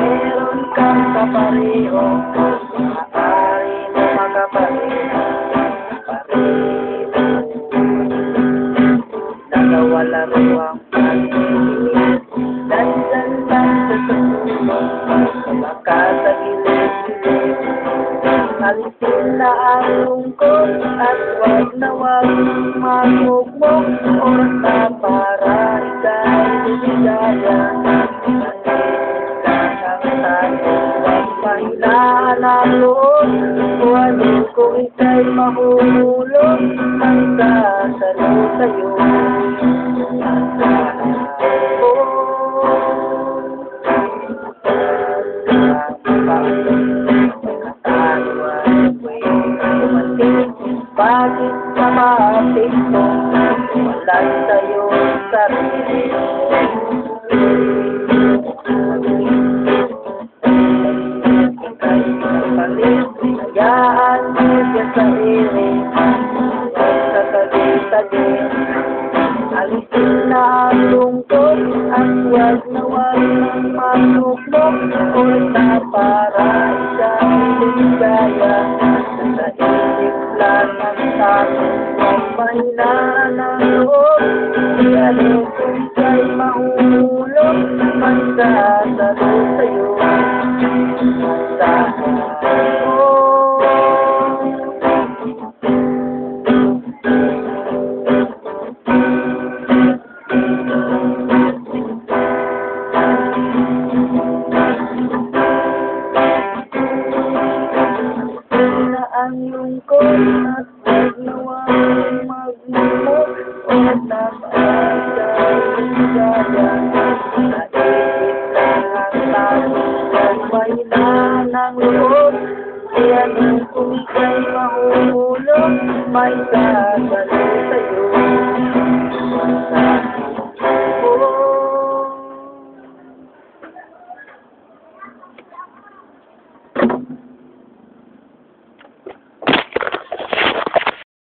Meron kang kapareho, maaari mo makapareho, nagawala mo ang pag-ibig, dandan lang sa susunod, makatagilid-gilid, alisin na ang lungkot, at wag na wag magmugmok, oras na para ika'y lumigaya. Pahinaan ang loob, kung ano kung ika'y mahulog, ang sasalo sa'yo. Bakit ka mapito, walay sa'yo sarili. Hayaan mo siya sarili, huwag sa tabi-tabi. Alisin na ang lungkot, at wag na wag nang magluklok, oras na para ika'y lumigaya. Sa isip lang ang takot, huwag mahinaan ang loob, lalo kung ika'y mahulog, magsasalo sa'yo. Ang lungkot at wag na wag magmumok, oras na para ika'y lumigaya. Sa isip lang ang takot, huwag mahinaan ang loob, kaya nung kung ika'y mahulog, may sasalo.